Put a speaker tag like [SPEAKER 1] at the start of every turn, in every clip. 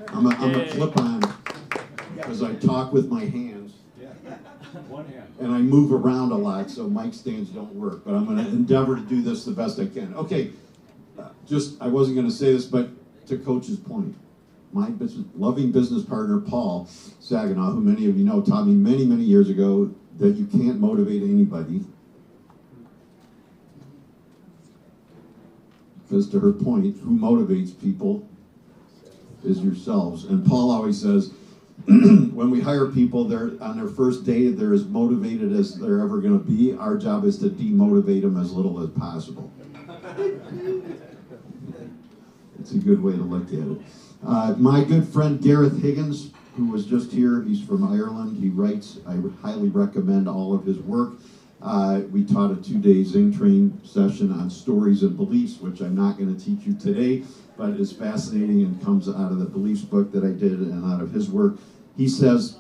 [SPEAKER 1] I'm a clip-on because I talk with my hands.
[SPEAKER 2] One hand.
[SPEAKER 1] And I move around a lot, so mic stands don't work. But I'm going to endeavor to do this the best I can. Okay, I wasn't going to say this, but to Coach's point, my loving business partner, Paul Saginaw, who many of you know, taught me many, many years ago that you can't motivate anybody. Because to her point, who motivates people is yourselves. And Paul always says, when we hire people, they're on their first day, they're as motivated as they're ever going to be. Our job is to demotivate them as little as possible. It's a good way to look at it. My good friend Gareth Higgins, who was just here, he's from Ireland. He writes. I would highly recommend all of his work. We taught a 2-day Zing Train session on stories and beliefs, which I'm not going to teach you today, but is fascinating and comes out of the beliefs book that I did and out of his work. He says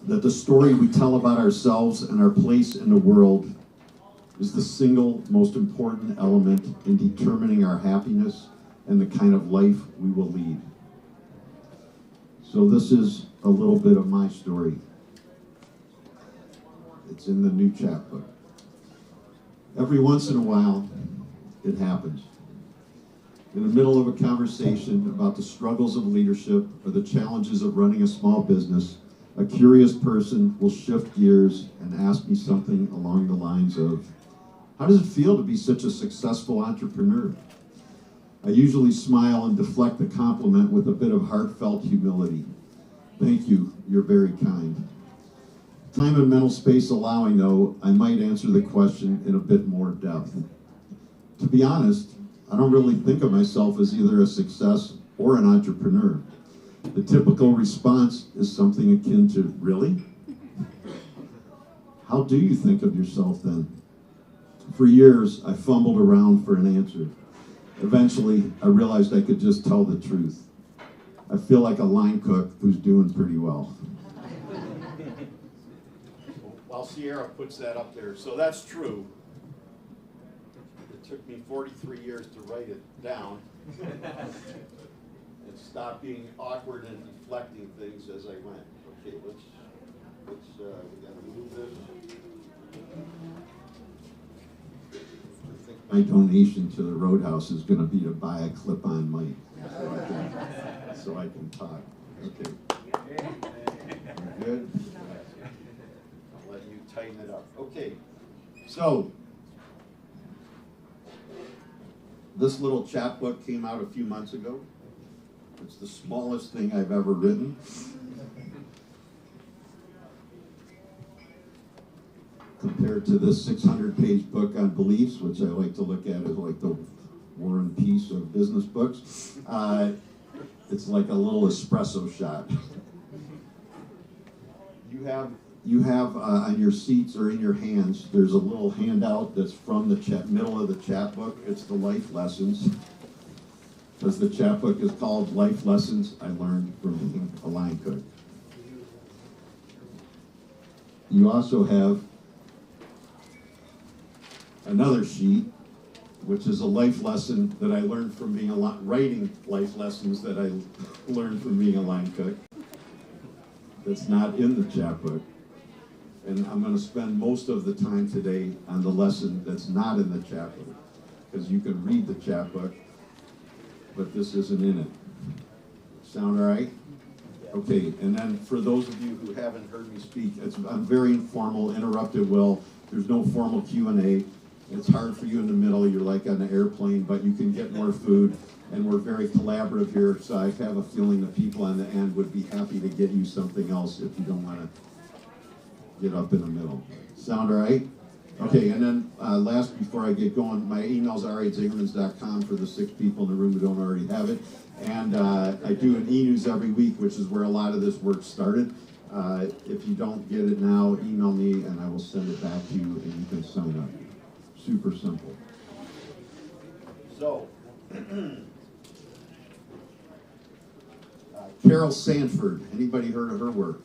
[SPEAKER 1] that the story we tell about ourselves and our place in the world is the single most important element in determining our happiness and the kind of life we will lead. So this is a little bit of my story. It's in the new chapbook. Every once in a while, it happens. In the middle of a conversation about the struggles of leadership or the challenges of running a small business, a curious person will shift gears and ask me something along the lines of, how does it feel to be such a successful entrepreneur? I usually smile and deflect the compliment with a bit of heartfelt humility. Thank you, you're very kind. Time and mental space allowing, though, I might answer the question in a bit more depth. To be honest, I don't really think of myself as either a success or an entrepreneur. The typical response is something akin to, really? How do you think of yourself then? For years, I fumbled around for an answer. Eventually, I realized I could just tell the truth. I feel like a line cook who's doing pretty well. While Sierra puts that up there, so that's true. It took me 43 years to write it down and stop being awkward and deflecting things as I went. Okay, let's we gotta move this. I think my donation to the Roadhouse is going to be to buy a clip-on mic so I can talk. Okay. Good. I'll let you tighten it up. Okay. So this little chapbook came out a few months ago. It's the smallest thing I've ever written. Compared to this 600-page book on beliefs, which I like to look at as like the War and Peace of business books, it's like a little espresso shot. You have on your seats or in your hands, there's a little handout that's from the middle of the chapbook. It's the life lessons. Because the chapbook is called Life Lessons I Learned from Being a Line Cook. You also have another sheet, which is a life lesson that I learned from being writing life lessons that I learned from being a line cook. That's not in the chapbook. And I'm going to spend most of the time today on the lesson that's not in the chapbook, because you can read the chapbook, but this isn't in it. Sound all right? Okay, and then for those of you who haven't heard me speak, I'm very informal, interrupt at will. There's no formal Q&A. It's hard for you in the middle. You're like on an airplane, but you can get more food. And we're very collaborative here, so I have a feeling the people on the end would be happy to get you something else if you don't want to get up in the middle. Sound all right? Okay, and then last, before I get going, my email's r8zingermans.com for the 6 people in the room who don't already have it. And I do an e-news every week, which is where a lot of this work started. If you don't get it now, email me and I will send it back to you and you can sign up. Super simple. So, Carol Sanford, anybody heard of her work?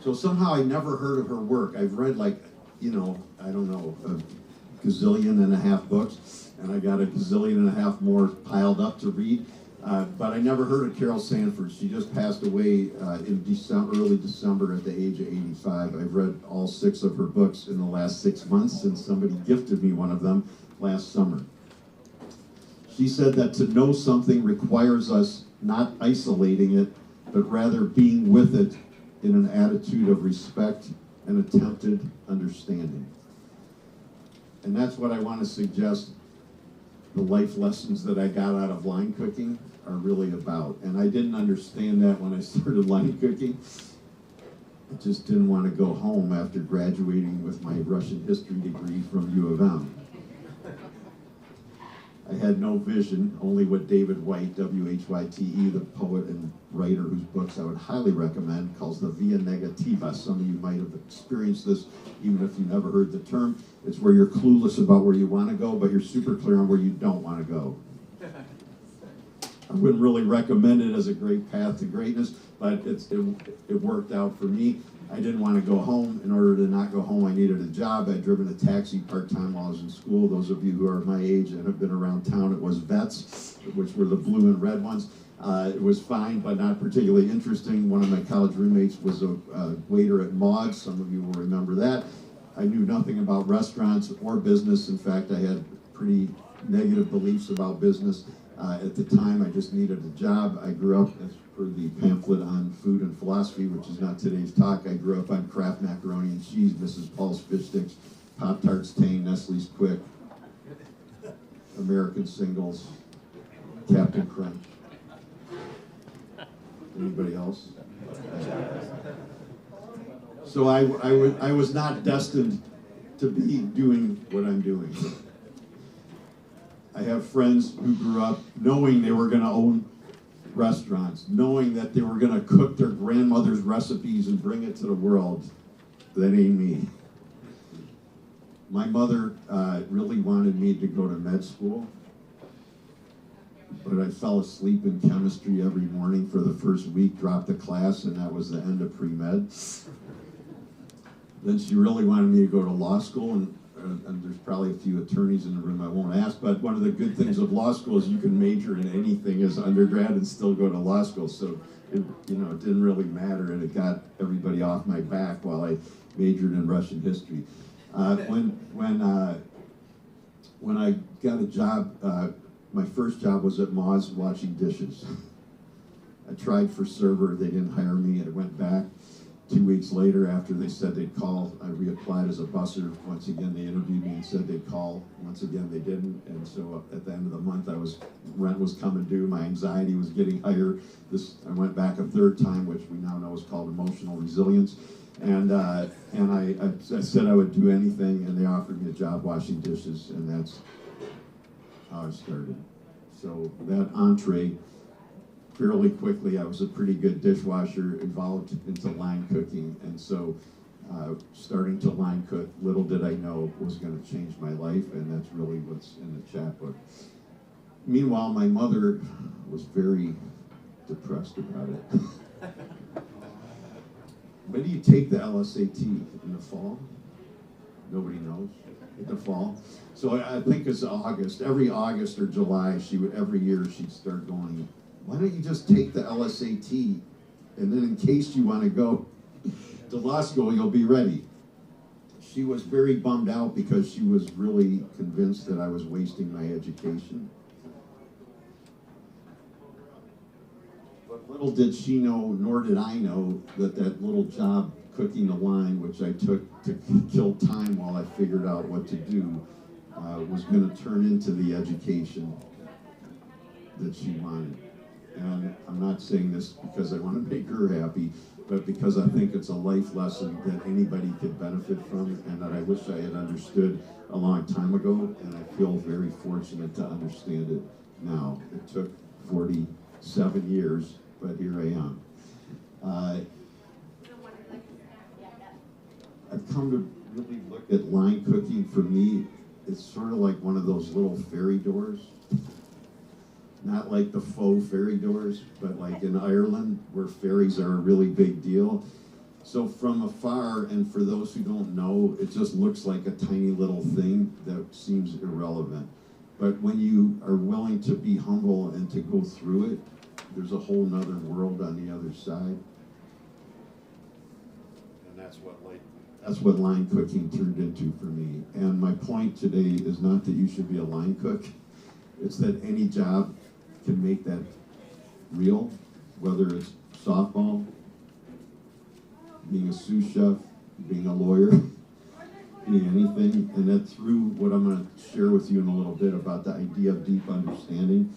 [SPEAKER 1] So somehow I never heard of her work. I've read like, I don't know, a gazillion and a half books, and I got a gazillion and a half more piled up to read. But I never heard of Carol Sanford. She just passed away in early December at the age of 85. I've read all 6 of her books in the last 6 months, and somebody gifted me one of them last summer. She said that to know something requires us not isolating it, but rather being with it in an attitude of respect and attempted understanding. And that's what I want to suggest the life lessons that I got out of line cooking are really about. And I didn't understand that when I started line cooking. I just didn't want to go home after graduating with my Russian history degree from U of M. I had no vision, only what David White, W-H-Y-T-E, the poet and writer whose books I would highly recommend, calls the via negativa. Some of you might have experienced this, even if you never heard the term. It's where you're clueless about where you want to go, but you're super clear on where you don't want to go. I wouldn't really recommend it as a great path to greatness, but it worked out for me. I didn't want to go home. In order to not go home, I needed a job. I'd driven a taxi part-time while I was in school. Those of you who are my age and have been around town, it was Vets, which were the blue and red ones. It was fine, but not particularly interesting. One of my college roommates was a waiter at Maud's. Some of you will remember that. I knew nothing about restaurants or business. In fact, I had pretty negative beliefs about business. At the time, I just needed a job. I grew up, as per the pamphlet on food and philosophy, which is not today's talk, I grew up on Kraft macaroni and cheese, Mrs. Paul's fish sticks, Pop-Tarts, Tang, Nestle's Quick, American Singles, Captain Crunch. Anybody else? So I was not destined to be doing what I'm doing. I have friends who grew up knowing they were going to own restaurants, knowing that they were going to cook their grandmother's recipes and bring it to the world. That ain't me. My mother really wanted me to go to med school, but I fell asleep in chemistry every morning for the first week, dropped the class, and that was the end of pre-med. Then she really wanted me to go to law school, and there's probably a few attorneys in the room I won't ask, but one of the good things of law school is you can major in anything as undergrad and still go to law school. So it didn't really matter, and it got everybody off my back while I majored in Russian history. When I got a job, my first job was at Maud's washing dishes. I tried for server, they didn't hire me. I went back. 2 weeks later, after they said they'd call, I reapplied as a busser. Once again, they interviewed me and said they'd call. Once again, they didn't. And so at the end of the month, rent was coming due. My anxiety was getting higher. I went back a third time, which we now know is called emotional resilience. And I said I would do anything, and they offered me a job washing dishes, and that's how I started. So that entree, fairly quickly, I was a pretty good dishwasher, evolved into line cooking, and so starting to line cook, little did I know, was going to change my life, and that's really what's in the chapbook. Meanwhile, my mother was very depressed about it. When do you take the LSAT? In the fall? Nobody knows. In the fall. So I think it's August. Every August or July, every year she'd start going, why don't you just take the LSAT, and then in case you want to go to law school, you'll be ready. She was very bummed out because she was really convinced that I was wasting my education. But little did she know, nor did I know, that little job cooking the line, which I took to kill time while I figured out what to do, was going to turn into the education that she wanted. And I'm not saying this because I want to make her happy, but because I think it's a life lesson that anybody could benefit from, and that I wish I had understood a long time ago, and I feel very fortunate to understand it now. It took 47 years, but here I am. I've come to really look at line cooking. For me, it's sort of like one of those little fairy doors. Not like the faux fairy doors, but like in Ireland, where fairies are a really big deal. So from afar, and for those who don't know, it just looks like a tiny little thing that seems irrelevant. But when you are willing to be humble and to go through it, there's a whole nother world on the other side. And that's what line cooking turned into for me. And my point today is not that you should be a line cook. It's that any job can make that real, whether it's softball, being a sous chef, being a lawyer, being anything. And that through what I'm going to share with you in a little bit about the idea of deep understanding,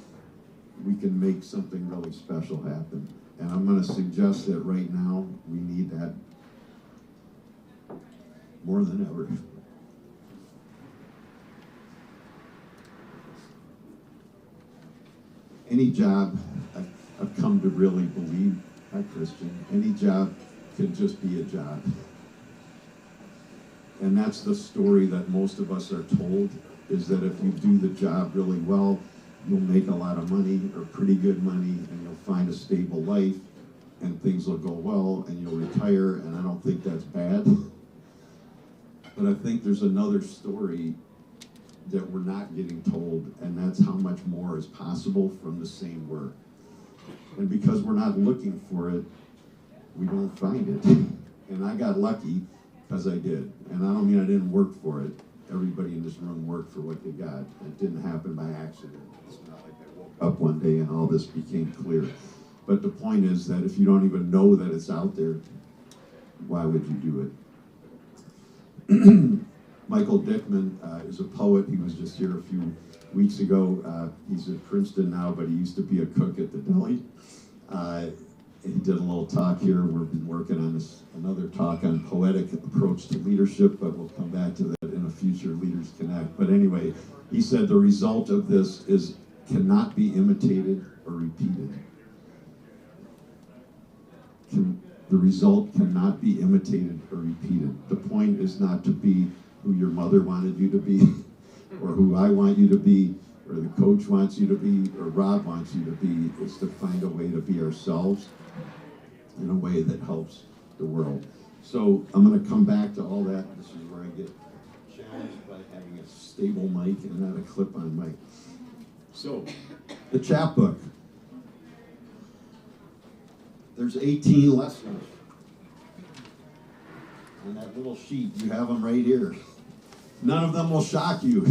[SPEAKER 1] we can make something really special happen. And I'm going to suggest that right now we need that more than ever. Any job, I've come to really believe, hi Christian, any job can just be a job. And that's the story that most of us are told, is that if you do the job really well, you'll make a lot of money, or pretty good money, and you'll find a stable life, and things will go well, and you'll retire, and I don't think that's bad. But I think there's another story that we're not getting told, and that's how much more is possible from the same work. And because we're not looking for it, we don't find it. And I got lucky because I did. And I don't mean I didn't work for it. Everybody in this room worked for what they got. It didn't happen by accident. It's not like I woke up one day and all this became clear. But the point is that if you don't even know that it's out there, why would you do it? Michael Dickman is a poet. He was just here a few weeks ago. He's at Princeton now, but he used to be a cook at the deli. He did a little talk here. We've been working on another talk on poetic approach to leadership, but we'll come back to that in a future Leaders Connect. But anyway, he said the result of this cannot be imitated or repeated. The result cannot be imitated or repeated. The point is not to be who your mother wanted you to be, or who I want you to be, or the coach wants you to be, or Rob wants you to be. It's to find a way to be ourselves in a way that helps the world. So I'm going to come back to all that. This is where I get challenged by having a stable mic and not a clip-on mic. So, the chapbook. There's 18 lessons on that little sheet. You have them right here. None of them will shock you.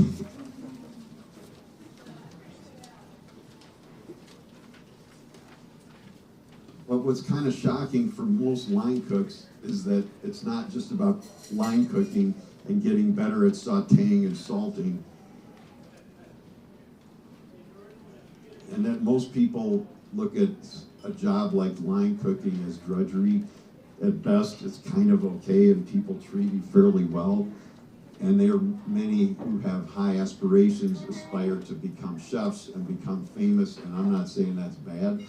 [SPEAKER 1] But what's kind of shocking for most line cooks is that it's not just about line cooking and getting better at sauteing and salting. And that most people look at a job like line cooking as drudgery. At best, it's kind of okay and people treat you fairly well. And there are many who have high aspirations, aspire to become chefs and become famous, and I'm not saying that's bad,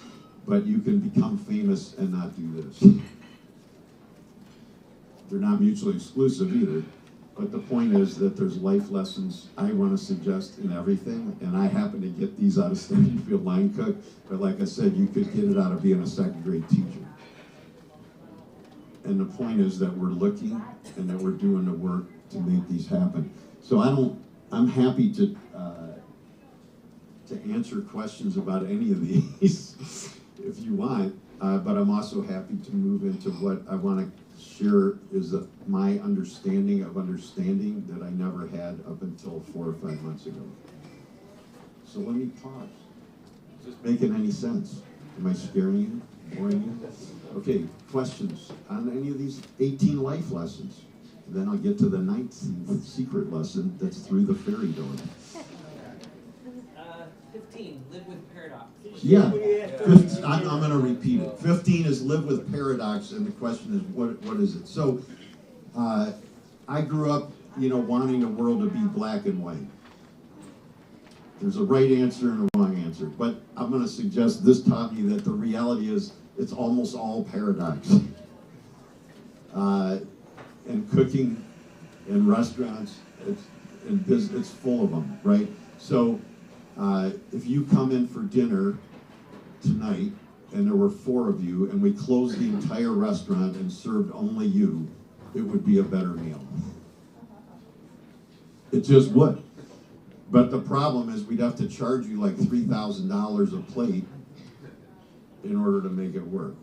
[SPEAKER 1] but you can become famous and not do this. They're not mutually exclusive either, but the point is that there's life lessons I want to suggest in everything, and I happen to get these out of studying to be a line cook, but like I said, you could get it out of being a second grade teacher. And the point is that we're looking and that we're doing the work to make these happen. So I'm happy to answer questions about any of these if you want, but I'm also happy to move into what I want to share is my understanding of understanding that I never had up until 4 or 5 months ago. So let me pause. Is this making any sense? Am I scaring you? Boring you? Okay, questions on any of these 18 life lessons? And then I'll get to the 19th secret lesson that's through the fairy door.
[SPEAKER 3] 15, live with paradox.
[SPEAKER 1] Yeah, 15, I'm going to repeat it. 15 is live with paradox, and the question is, what is it? So, I grew up, wanting the world to be black and white. There's a right answer and a wrong answer, but I'm going to suggest this taught me that the reality is it's almost all paradox. And cooking and restaurants, it's full of them, right? So if you come in for dinner tonight and there were 4 of you and we closed the entire restaurant and served only you, it would be a better meal. It just would. But the problem is we'd have to charge you like $3,000 a plate in order to make it work.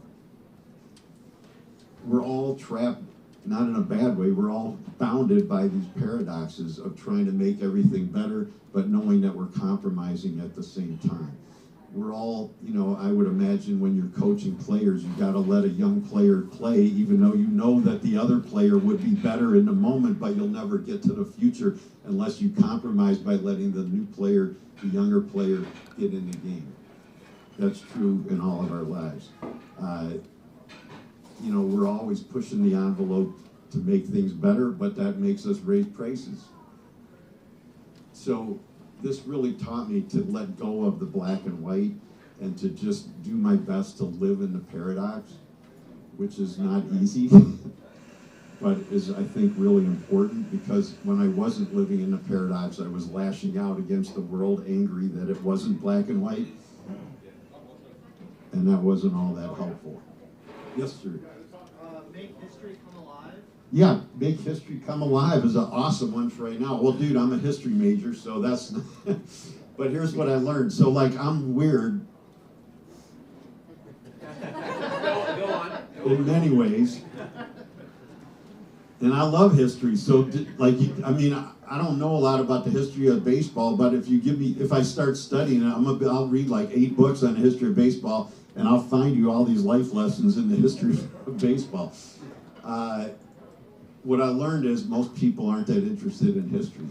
[SPEAKER 1] We're all trapped, not in a bad way, we're all bounded by these paradoxes of trying to make everything better, but knowing that we're compromising at the same time. We're all, you know, I would imagine when you're coaching players, you got to let a young player play, even though you know that the other player would be better in the moment, but you'll never get to the future unless you compromise by letting the new player, the younger player, get in the game. That's true in all of our lives. You know, we're always pushing the envelope to make things better, but that makes us raise prices. So this really taught me to let go of the black and white and to just do my best to live in the paradox, which is not easy, but is, I think, really important, because when I wasn't living in the paradox, I was lashing out against the world, angry that it wasn't black and white, and that wasn't all that helpful. Yes, sir.
[SPEAKER 4] Make history come alive?
[SPEAKER 1] Yeah, Make History Come Alive is an awesome one for right now. Well, dude, I'm a history major, so that's not but here's what I learned. So, like, I'm weird
[SPEAKER 2] Go on.
[SPEAKER 1] in many ways, and I love history. So, like, I mean, I don't know a lot about the history of baseball, but if I start studying it, I'll read like 8 books on the history of baseball, and I'll find you all these life lessons in the history of baseball. What I learned is most people aren't that interested in history.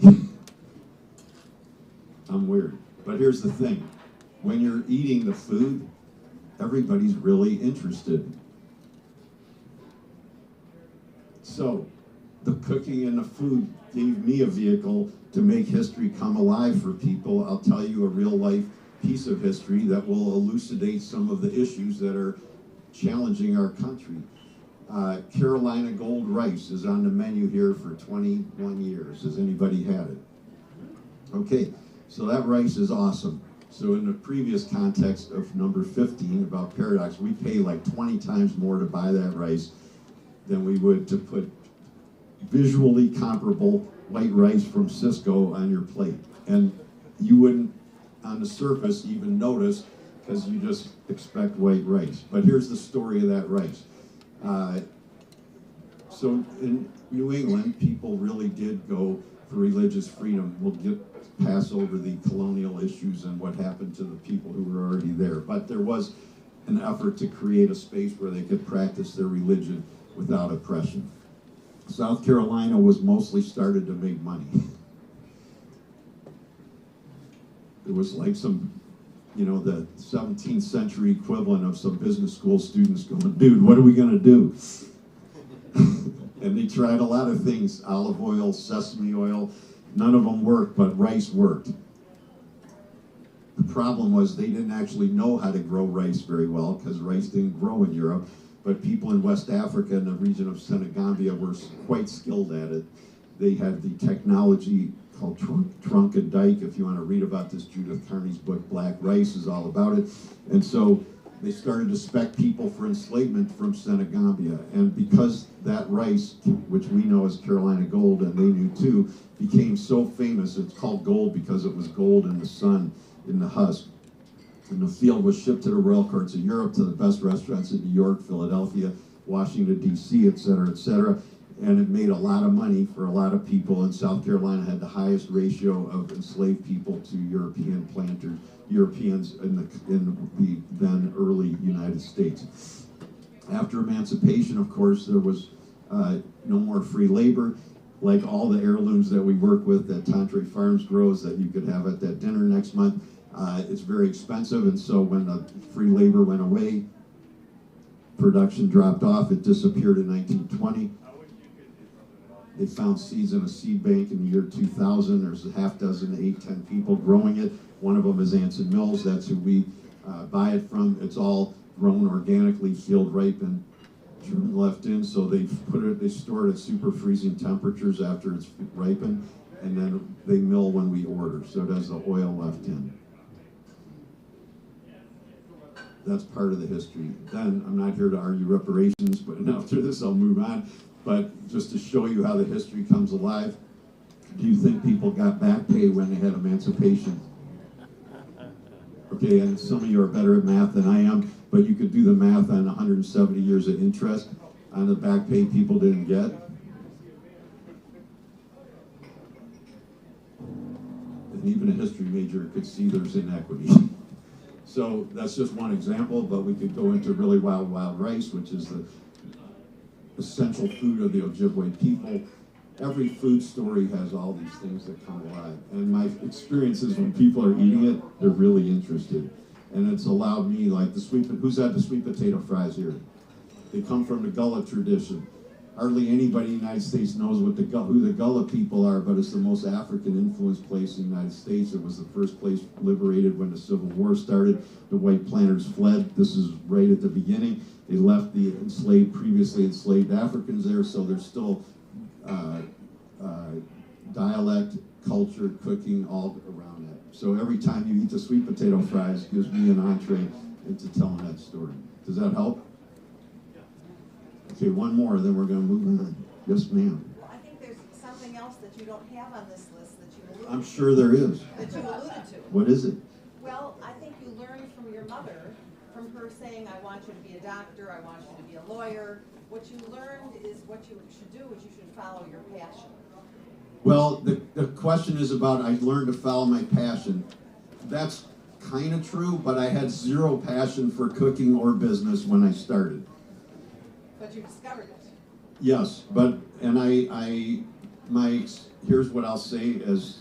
[SPEAKER 1] I'm weird. But here's the thing. When you're eating the food, everybody's really interested. So, the cooking and the food gave me a vehicle to make history come alive for people. I'll tell you a real life piece of history that will elucidate some of the issues that are challenging our country. Carolina Gold rice is on the menu here for 21 years. Has anybody had it? Okay, so that rice is awesome. So in the previous context of number 15 about paradox, we pay like 20 times more to buy that rice than we would to put visually comparable white rice from Cisco on your plate. And you wouldn't, on the surface, even notice, because you just expect white rice. But here's the story of that rice. So in New England, people really did go for religious freedom. We'll pass over the colonial issues and what happened to the people who were already there. But there was an effort to create a space where they could practice their religion without oppression. South Carolina was mostly started to make money. It was like some, you know, the 17th century equivalent of some business school students going, dude, what are we going to do? And they tried a lot of things, olive oil, sesame oil. None of them worked, but rice worked. The problem was they didn't actually know how to grow rice very well, because rice didn't grow in Europe. But people in West Africa and the region of Senegambia were quite skilled at it. They had the technology called trunk and dike. If you want to read about this, Judith Carney's book, Black Rice, is all about it. And so they started to spec people for enslavement from Senegambia. And because that rice, which we know as Carolina Gold, and they knew too, became so famous, it's called gold because it was gold in the sun, in the husk. And the field was shipped to the royal courts of Europe, to the best restaurants in New York, Philadelphia, Washington, D.C., et cetera, et cetera. And it made a lot of money for a lot of people, and South Carolina had the highest ratio of enslaved people to European planters, Europeans in the then early United States. After emancipation, of course, there was no more free labor. Like all the heirlooms that we work with that Tantre Farms grows that you could have at that dinner next month, it's very expensive, and so when the free labor went away, production dropped off. It disappeared in 1920. They found seeds in a seed bank in the year 2000. There's a half dozen, 8, 10 people growing it. One of them is Anson Mills. That's who we buy it from. It's all grown organically, field ripened, left in. So they store it at super freezing temperatures after it's ripened, and then they mill when we order. So it has the oil left in. That's part of the history. Then, I'm not here to argue reparations, but after this I'll move on. But just to show you how the history comes alive, Do you think people got back pay when they had emancipation? Okay, and some of you are better at math than I am, but you could do the math on 170 years of interest on the back pay people didn't get. And even a history major could see there's inequity. So that's just one example, but we could go into really wild, wild rice, which is the essential food of the Ojibwe people. Every food story has all these things that come alive. And my experience is when people are eating it, they're really interested. And it's allowed me, like who's had the sweet potato fries here? They come from the Gullah tradition. Hardly anybody in the United States knows who the Gullah people are, but it's the most African-influenced place in the United States. It was the first place liberated when the Civil War started. The white planters fled. This is right at the beginning. They left the previously enslaved Africans there, so there's still dialect, culture, cooking, all around that. So every time you eat the sweet potato fries, gives me an entree into telling that story. Does that help? Okay, one more, then we're going to move on. Yes, ma'am.
[SPEAKER 5] Well, I think there's something else that you don't have on this list that you alluded
[SPEAKER 1] I'm sure there is.
[SPEAKER 5] that you alluded to.
[SPEAKER 1] What is it?
[SPEAKER 5] Well, I think you learned from your mother, from her saying, I want you to be a doctor, I want you to be a lawyer. What you learned is what you should do is you should follow your passion.
[SPEAKER 1] Well, the question is about I learned to follow my passion. That's kind of true, but I had zero passion for cooking or business when I started.
[SPEAKER 5] But you discovered it.
[SPEAKER 1] Yes, but, and here's what I'll say as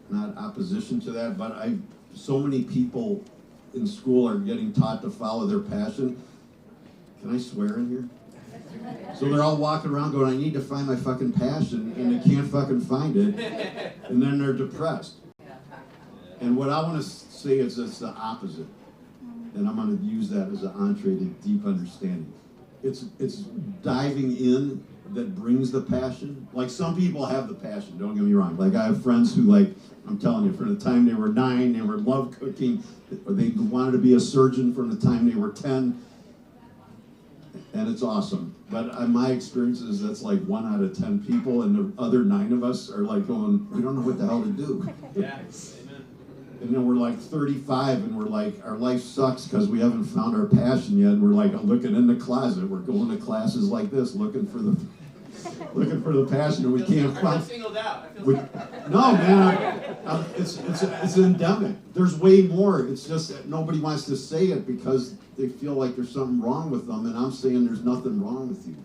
[SPEAKER 1] not opposition to that, but so many people in school are getting taught to follow their passion. Can I swear in here? So they're all walking around going, I need to find my fucking passion, and they can't fucking find it, and then they're depressed. And what I want to say is it's the opposite, and I'm going to use that as an entree to deep understanding. It's diving in that brings the passion. Like some people have the passion, don't get me wrong. Like I have friends who, like, I'm telling you, from the time they were 9, they loved cooking, or they wanted to be a surgeon from the time they were 10, and it's awesome. But my experience is that's like 1 out of 10 people, and the other 9 of us are like going, we don't know what the hell to do.
[SPEAKER 2] Yeah, amen.
[SPEAKER 1] And then we're like 35, and we're like, our life sucks because we haven't found our passion yet. And we're like looking in the closet. We're going to classes like this, looking for the passion, and we can't
[SPEAKER 2] I
[SPEAKER 1] find.
[SPEAKER 2] feel singled out. I feel
[SPEAKER 1] We,
[SPEAKER 2] singled
[SPEAKER 1] no, man, it's endemic. There's way more. It's just that nobody wants to say it because they feel like there's something wrong with them, and I'm saying there's nothing wrong with you.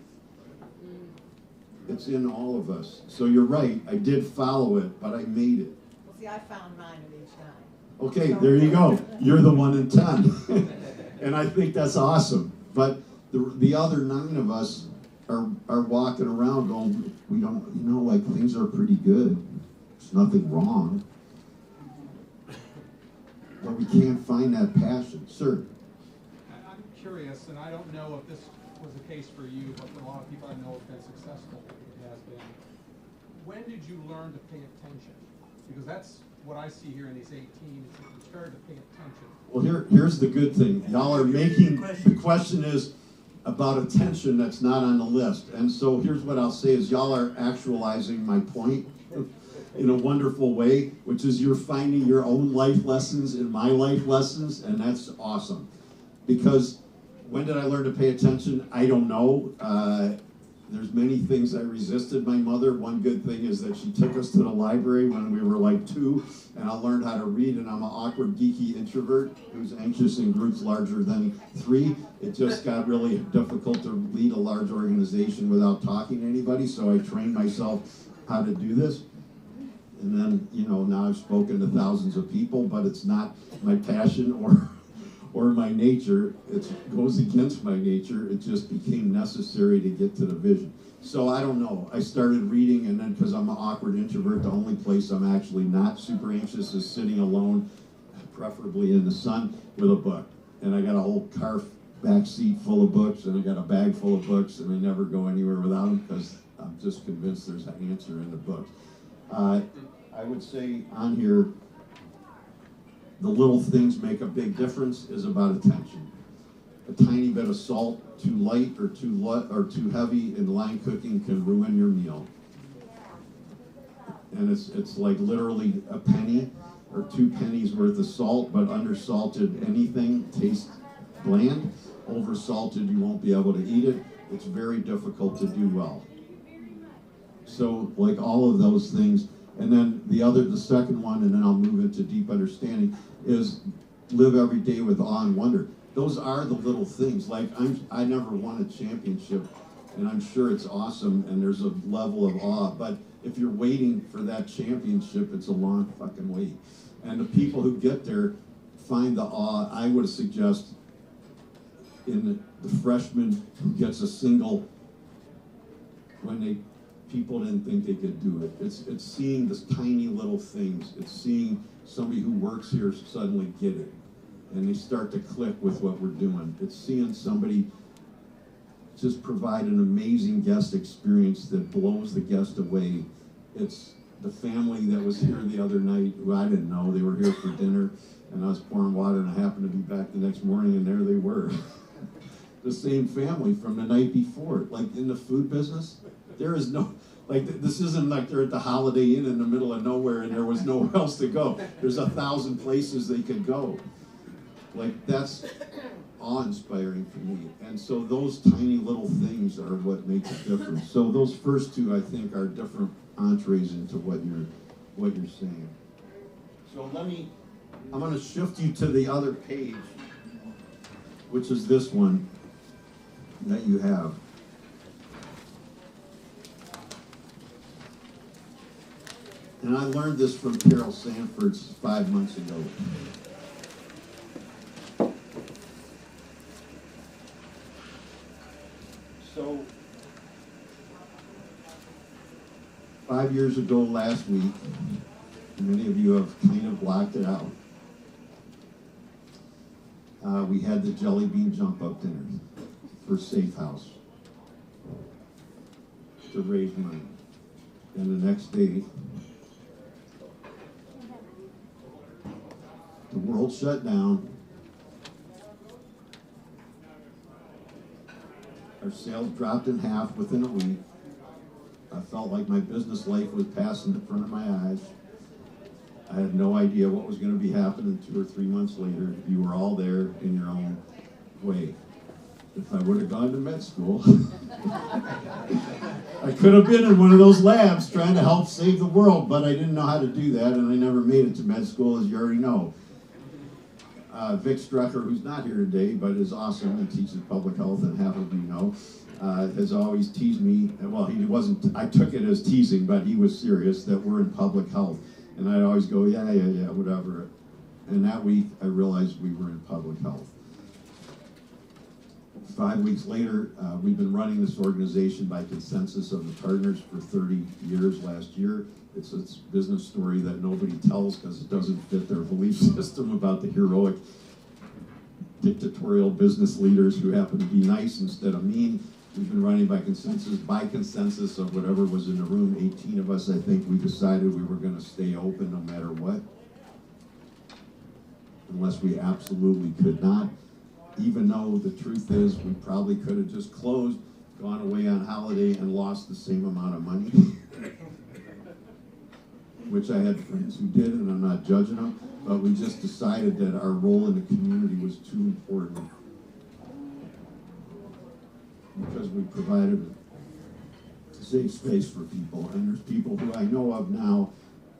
[SPEAKER 1] It's in all of us. So you're right. I did follow it, but I made it.
[SPEAKER 5] Well, see, I found mine at age 9.
[SPEAKER 1] Okay, there you go. You're the 1 in 10. And I think that's awesome. But the other 9 of us are walking around going, we don't, like things are pretty good. There's nothing wrong. But we can't find that passion. Sir?
[SPEAKER 6] I'm curious, and I don't know if this was the case for you, but for a lot of people I know have been successful, it has been. When did you learn to pay attention? Because that's what I see here in these 18, is that you started to pay attention.
[SPEAKER 1] Well, here's the good thing. Y'all are making, the question is about attention that's not on the list. And so here's what I'll say is y'all are actualizing my point in a wonderful way, which is you're finding your own life lessons in my life lessons, and that's awesome. Because when did I learn to pay attention? I don't know. There's many things I resisted my mother. One good thing is that she took us to the library when we were like 2, and I learned how to read, and I'm an awkward, geeky introvert who's anxious in groups larger than 3. It just got really difficult to lead a large organization without talking to anybody, so I trained myself how to do this. And then, now I've spoken to thousands of people, but it's not my passion or my nature. It goes against my nature. It just became necessary to get to the vision. So I don't know. I started reading, and then because I'm an awkward introvert, the only place I'm actually not super anxious is sitting alone, preferably in the sun, with a book. And I got a whole car back seat full of books, and I got a bag full of books, and I never go anywhere without them because I'm just convinced there's an answer in the books. I would say on here, the little things make a big difference is about attention. A tiny bit of salt, too light or too heavy in line cooking can ruin your meal. and it's like literally a penny or 2 pennies worth of salt, but undersalted anything tastes bland. Oversalted, you won't be able to eat it. It's very difficult to do well. So like all of those things, and then the second one, and then I'll move into deep understanding, is live every day with awe and wonder. Those are the little things. Like I never won a championship, and I'm sure it's awesome, and there's a level of awe, but if you're waiting for that championship, it's a long fucking wait. And the people who get there find the awe. I would suggest in the freshman who gets a single when people didn't think they could do it. It's seeing the tiny little things. It's seeing somebody who works here suddenly get it, and they start to click with what we're doing. It's seeing somebody just provide an amazing guest experience that blows the guest away. It's the family that was here the other night, who I didn't know. They were here for dinner, and I was pouring water, and I happened to be back the next morning, and there they were. The same family from the night before. Like in the food business, there is no, like this isn't like they're at the Holiday Inn in the middle of nowhere and there was nowhere else to go. There's 1,000 places they could go. Like that's awe-inspiring for me. And so those tiny little things are what make a difference. So those first two, I think, are different entrees into what you're saying. So I'm going to shift you to the other page, which is this one that you have. And I learned this from Carol Sanford's 5 months ago. So, 5 years ago last week, many of you have kind of blocked it out. We had the jelly bean jump up dinner for Safe House to raise money. And the next day, the world shut down. Our sales dropped in half within a week. I felt like my business life was passing in front of my eyes. I had no idea what was going to be happening 2 or 3 months later. You were all there in your own way. If I would have gone to med school, I could have been in one of those labs trying to help save the world, but I didn't know how to do that, and I never made it to med school, as you already know. Vic Strecker, who's not here today, but is awesome and teaches public health, and half of you know, has always teased me. Well, he wasn't, I took it as teasing, but he was serious that we're in public health. And I'd always go, yeah, whatever. And that week, I realized we were in public health. 5 weeks later, we've been running this organization by consensus of the partners for 30 years last year. It's a business story that nobody tells because it doesn't fit their belief system about the heroic dictatorial business leaders who happen to be nice instead of mean. We've been running by consensus of whatever was in the room. 18 of us, I think, we decided we were going to stay open no matter what, unless we absolutely could not, even though the truth is we probably could have just closed, gone away on holiday, and lost the same amount of money, which I had friends who did, and I'm not judging them, but we just decided that our role in the community was too important, because we provided a safe space for people. And there's people who I know of now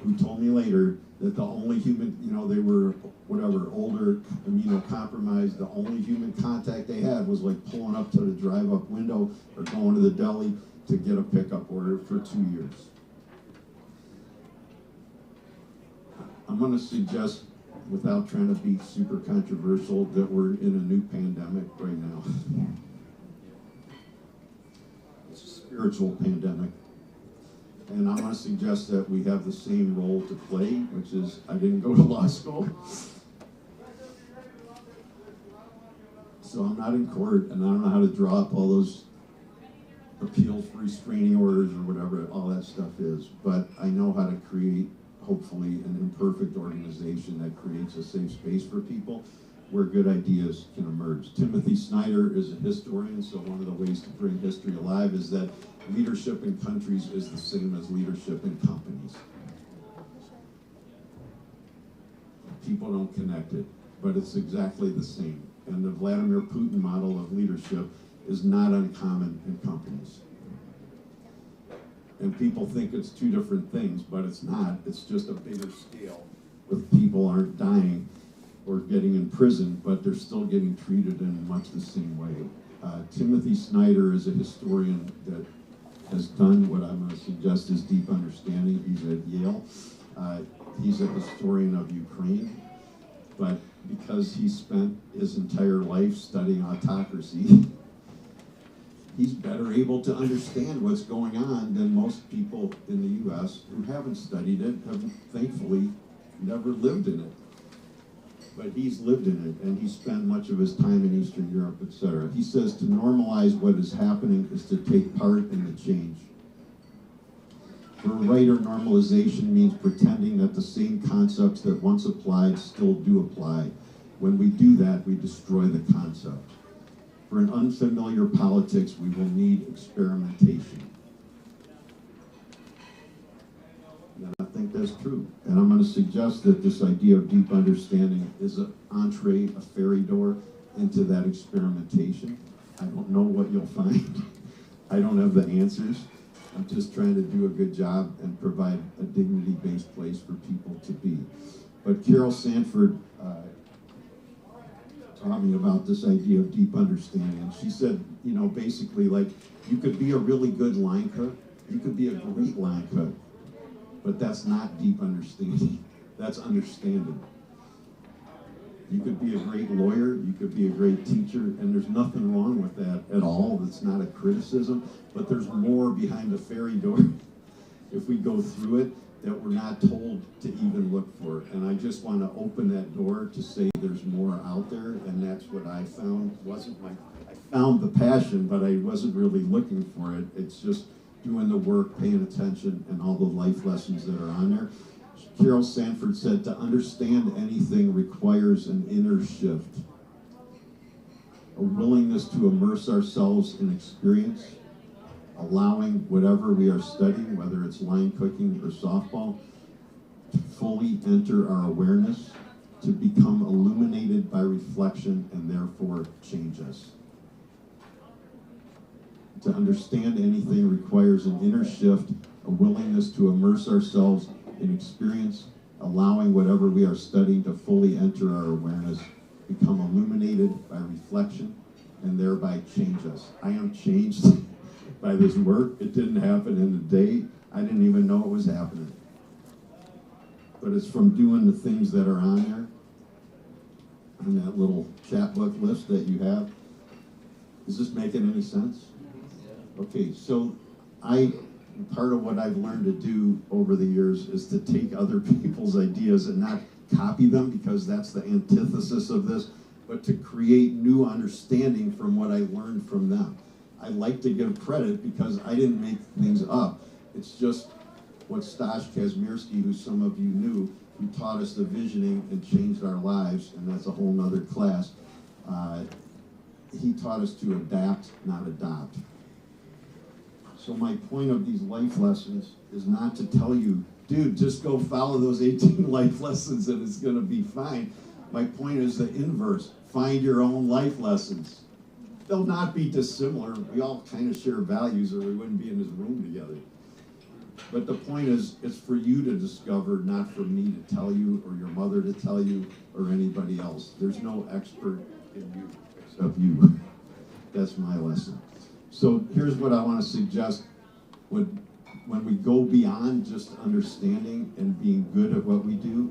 [SPEAKER 1] who told me later that the only human, they were whatever, older, immunocompromised, the only human contact they had was like pulling up to the drive-up window or going to the deli to get a pickup order for 2 years. I'm going to suggest, without trying to be super controversial, that we're in a new pandemic right now. Spiritual pandemic. And I'm going to suggest that we have the same role to play, which is I didn't go to law school. So I'm not in court, and I don't know how to draw up all those appeals for restraining orders or whatever all that stuff is. But I know how to create, hopefully, an imperfect organization that creates a safe space for people where good ideas can emerge. Timothy Snyder is a historian, so one of the ways to bring history alive is that leadership in countries is the same as leadership in companies. people don't connect it, but it's exactly the same. And the Vladimir Putin model of leadership is not uncommon in companies. And people think it's two different things, but it's not. It's just a bigger scale with people aren't dying or getting in prison, but they're still getting treated in much the same way. Timothy Snyder is a historian that has done what I'm going to suggest is deep understanding. He's at Yale. He's a historian of Ukraine, but because he spent his entire life studying autocracy, he's better able to understand what's going on than most people in the U.S. who haven't studied it, have thankfully never lived in it. But he's lived in it, and he spent much of his time in Eastern Europe, etc. He says to normalize what is happening is to take part in the change. For a writer, normalization means pretending that the same concepts that once applied still do apply. When we do that, we destroy the concept. For an unfamiliar politics, we will need experimentation. And I think that's true. And I'm going to suggest that this idea of deep understanding is an entree, a fairy door into that experimentation. I don't know what you'll find. I don't have the answers. I'm just trying to do a good job and provide a dignity-based place for people to be. But Carol Sanford taught me about this idea of deep understanding. She said, you know, basically, like, you could be a really good line cook, you could be a great line cook, but that's not deep understanding. That's understanding. You could be a great lawyer, you could be a great teacher, and there's nothing wrong with that at all. It's not a criticism, but there's more behind the fairy door if we go through it that we're not told to even look for. And I just want to open that door to say there's more out there, and that's what I found. I found the passion, but I wasn't really looking for it. It's just doing the work, paying attention, and all the life lessons that are on there. Carol Sanford said, to understand anything requires an inner shift, a willingness to immerse ourselves in experience, allowing whatever we are studying, whether it's line cooking or softball, to fully enter our awareness, to become illuminated by reflection and therefore change us. To understand anything requires an inner shift, a willingness to immerse ourselves in experience, allowing whatever we are studying to fully enter our awareness, become illuminated by reflection, and thereby change us. I am changed by this work. It didn't happen in a day. I didn't even know it was happening. But it's from doing the things that are on there, on that little chapbook list that you have. Is this making any sense? Okay, so part of what I've learned to do over the years is to take other people's ideas and not copy them, because that's the antithesis of this, but to create new understanding from what I learned from them. I like to give credit because I didn't make things up. It's just what Stash Kazmierski, who some of you knew, who taught us the visioning and changed our lives, and that's a whole nother class. He taught us to adapt, not adopt. So my point of these life lessons is not to tell you, dude, just go follow those 18 life lessons and it's going to be fine. My point is the inverse. Find your own life lessons. They'll not be dissimilar. We all kind of share values or we wouldn't be in this room together. But the point is, it's for you to discover, not for me to tell you or your mother to tell you or anybody else. There's no expert in you except you. That's my lesson. So here's what I want to suggest. When we go beyond just understanding and being good at what we do,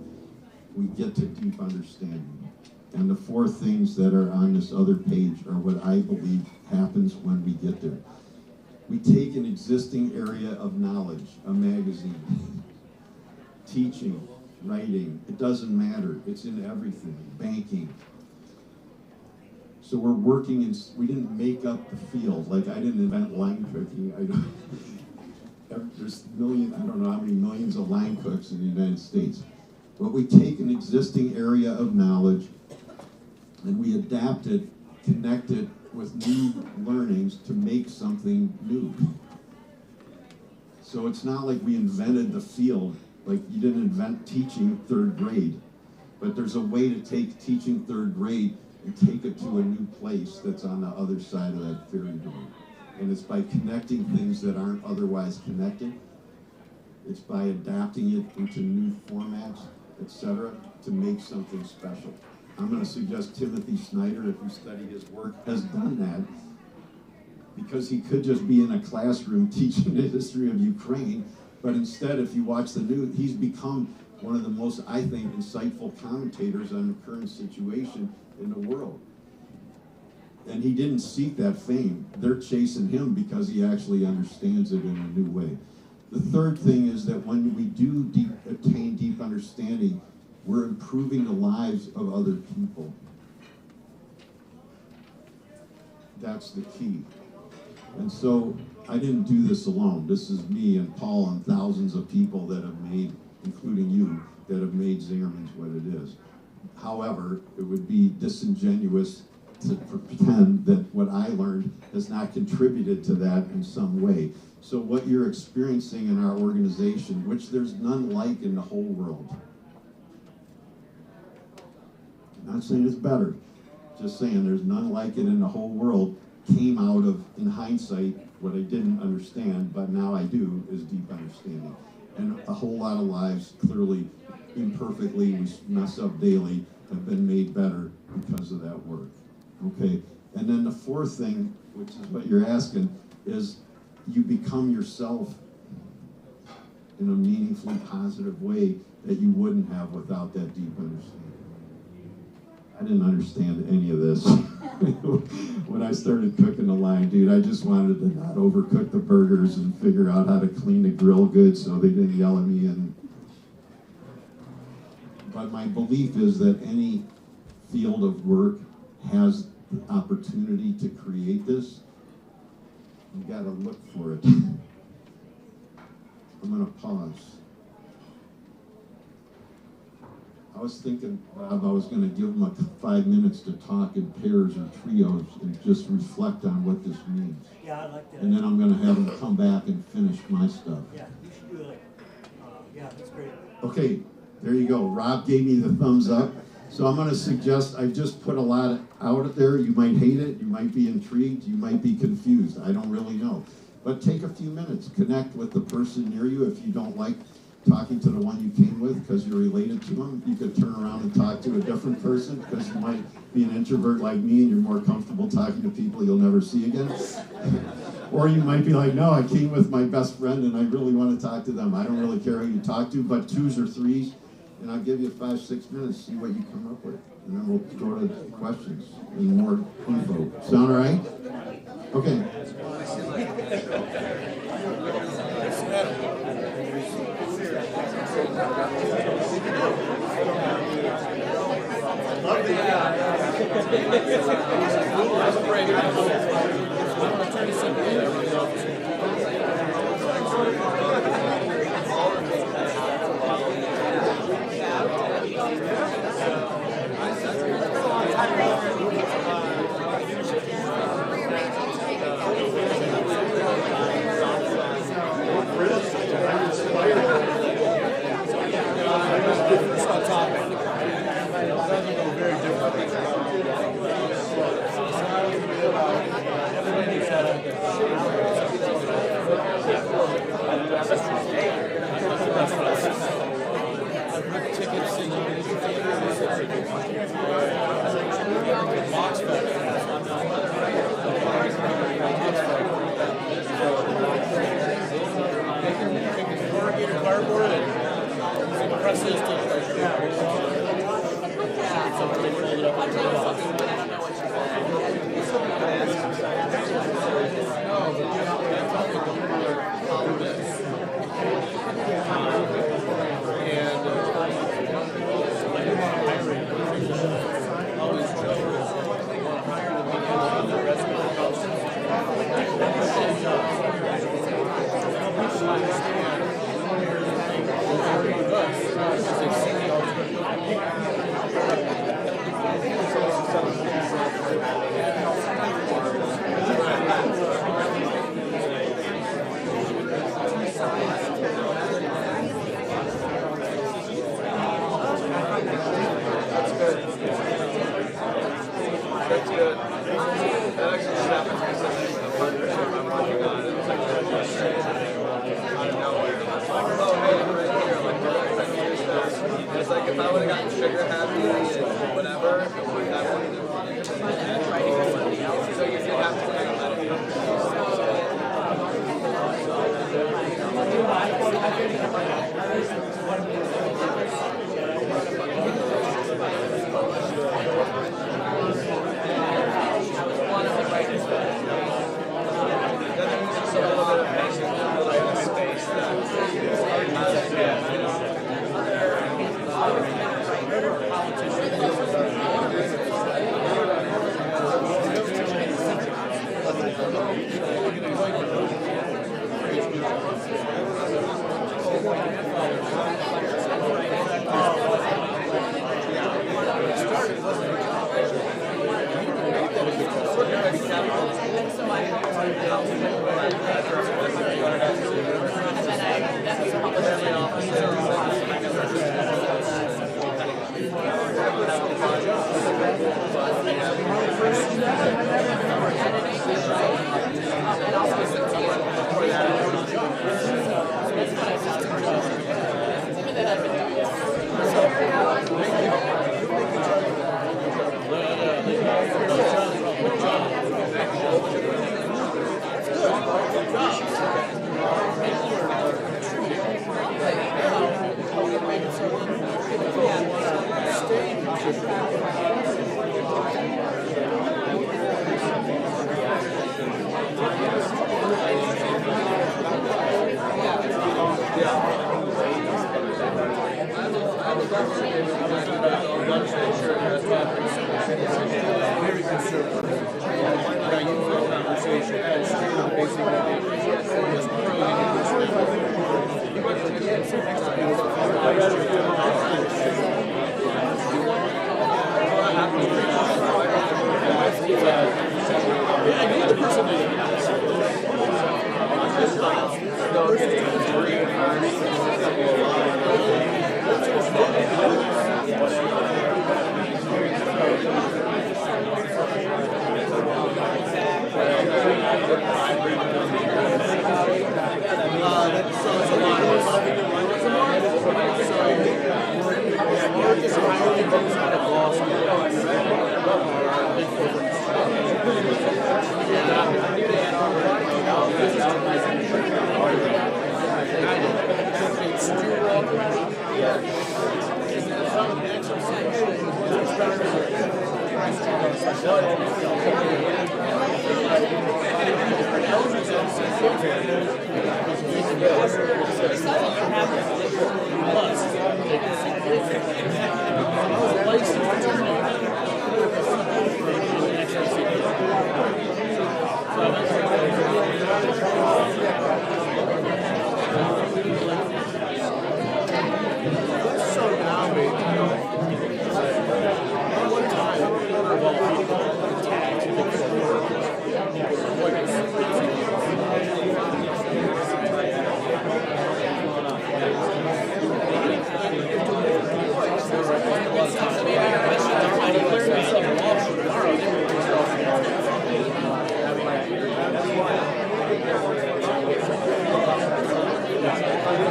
[SPEAKER 1] we get to deep understanding. And the four things that are on this other page are what I believe happens when we get there. We take an existing area of knowledge, a magazine, teaching, writing, it doesn't matter, it's in everything, banking. So we're working in, we didn't make up the field, like I didn't invent line cooking. There's I don't know how many millions of line cooks in the United States. But we take an existing area of knowledge and we adapt it, connect it with new learnings to make something new. So it's not like we invented the field, like you didn't invent teaching third grade. But there's a way to take teaching third grade and take it to a new place that's on the other side of that fairy door. And it's by connecting things that aren't otherwise connected. It's by adapting it into new formats, etc., to make something special. I'm going to suggest Timothy Snyder, if you study his work, has done that, because he could just be in a classroom teaching the history of Ukraine, but instead, if you watch the news, he's become one of the most, I think, insightful commentators on the current situation in the world. And he didn't seek that fame. They're chasing him because he actually understands it in a new way. The third thing is that when we do attain deep understanding, we're improving the lives of other people. That's the key. And so I didn't do this alone. This is me and Paul and thousands of people that have made, including you, that have made Zingerman's what it is. However, it would be disingenuous to pretend that what I learned has not contributed to that in some way. So what you're experiencing in our organization, which there's none like in the whole world. I'm not saying it's better, just saying there's none like it in the whole world, came out of, in hindsight, what I didn't understand, but now I do, is deep understanding. And a whole lot of lives, clearly, imperfectly, we mess up daily, have been made better because of that work. Okay? And then the fourth thing, which is what you're asking, is you become yourself in a meaningfully positive way that you wouldn't have without that deep understanding. I didn't understand any of this when I started cooking the line, dude. I just wanted to not overcook the burgers and figure out how to clean the grill good so they didn't yell at me. But my belief is that any field of work has the opportunity to create this. You got to look for it. I'm going to pause. I was thinking, Bob, I was going to give them 5 minutes to talk in pairs or trios and just reflect on what this means.
[SPEAKER 7] Yeah, I like that.
[SPEAKER 1] And then I'm going to have them come back and finish my stuff.
[SPEAKER 7] Yeah, you should do it. Yeah, that's great.
[SPEAKER 1] Okay, there you go. Rob gave me the thumbs up. So I'm going to suggest, I've just put a lot out there. You might hate it, you might be intrigued, you might be confused. I don't really know. But take a few minutes, connect with the person near you. If you don't like talking to the one you came with because you're related to them, you could turn around and talk to a different person because you might be an introvert like me and you're more comfortable talking to people you'll never see again. Or you might be like, no, I came with my best friend and I really want to talk to them. I don't really care who you talk to, but 2s or 3s, and I'll give you 5, 6 minutes, see what you come up with. And then we'll go to questions and more info. Sound all right? Okay.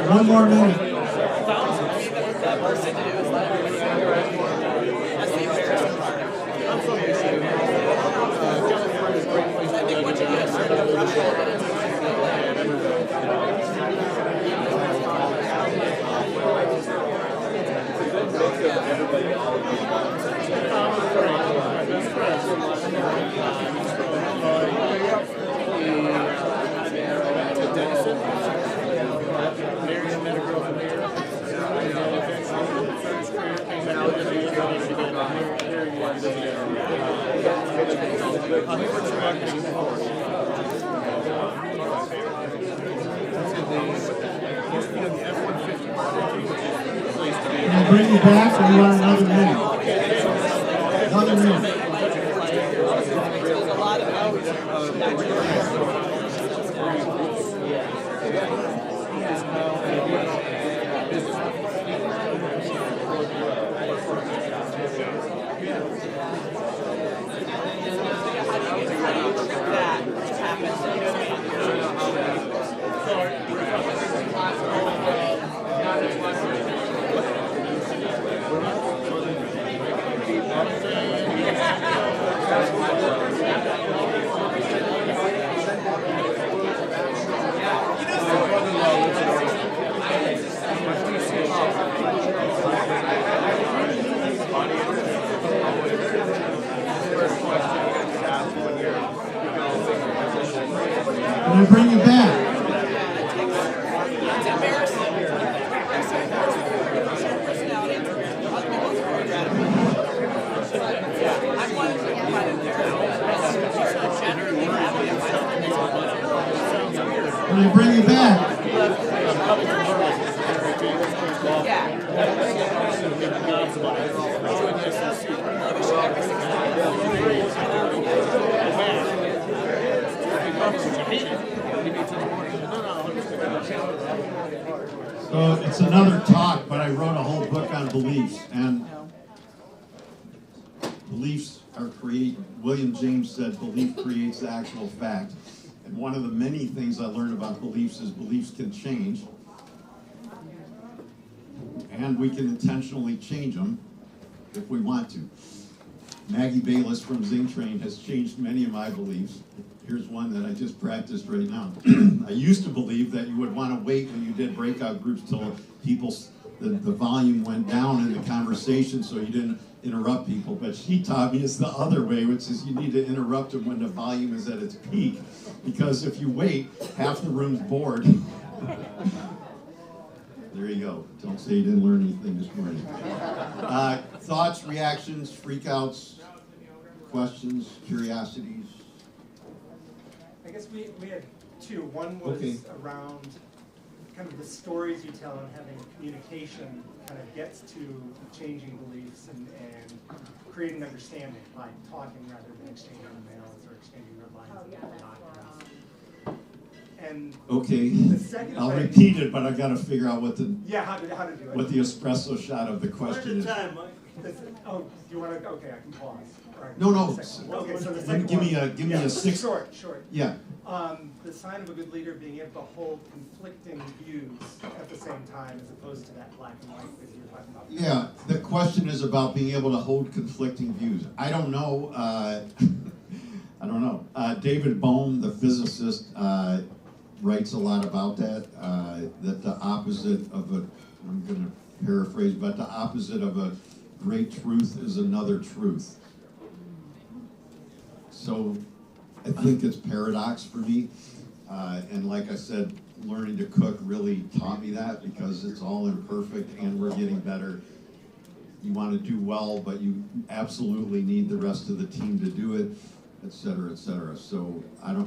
[SPEAKER 8] One more minute. I'll bring you back and you want another minute. Another minute. Can I bring you back? Can I bring you back? So it's another talk, but I wrote a whole book on beliefs, and beliefs are William James said belief creates the actual fact. And one of the many things I learned about beliefs is beliefs can change, and we can intentionally change them if we want to. Maggie Bayless from Zingerman has changed many of my beliefs. Here's one that I just practiced right now. I used to believe that you would want to wait when you did breakout groups till the volume went down in the conversation so you didn't interrupt people. But she taught me it's the other way, which is you need to interrupt them when the volume is at its peak. Because if you wait, half the room's bored. There you go. Don't say you didn't learn anything this morning. Thoughts, reactions, freakouts, questions, curiosities?
[SPEAKER 9] I guess we had two. One was around kind of the stories you tell and having communication kind of gets to changing beliefs and creating understanding by talking rather than exchanging emails or exchanging red lines and documents. And
[SPEAKER 1] okay,
[SPEAKER 9] the second
[SPEAKER 1] I'll
[SPEAKER 9] way,
[SPEAKER 1] repeat it, but I got to figure out what the
[SPEAKER 9] how to do it.
[SPEAKER 1] what the espresso shot of the question is.
[SPEAKER 7] One at a time, Mike.
[SPEAKER 9] Oh, do you want to, okay, I can pause. All right.
[SPEAKER 8] No, no.
[SPEAKER 9] Okay, so the second
[SPEAKER 8] Give me
[SPEAKER 9] one.
[SPEAKER 8] give me a six.
[SPEAKER 9] Short.
[SPEAKER 8] Yeah.
[SPEAKER 9] The sign of a good leader being able to hold conflicting views at the same time as opposed to that black and white that you were talking about.
[SPEAKER 8] Yeah, the question is about being able to hold conflicting views. I don't know. I don't know. David Bohm, the physicist, writes a lot about that. That the opposite of a, I'm going to paraphrase, but the opposite of a great truth is another truth. So I think it's paradox for me. And like I said, learning to cook really taught me that, because it's all imperfect and we're getting better. You want to do well, but you absolutely need the rest of the team to do it, et cetera, et cetera. So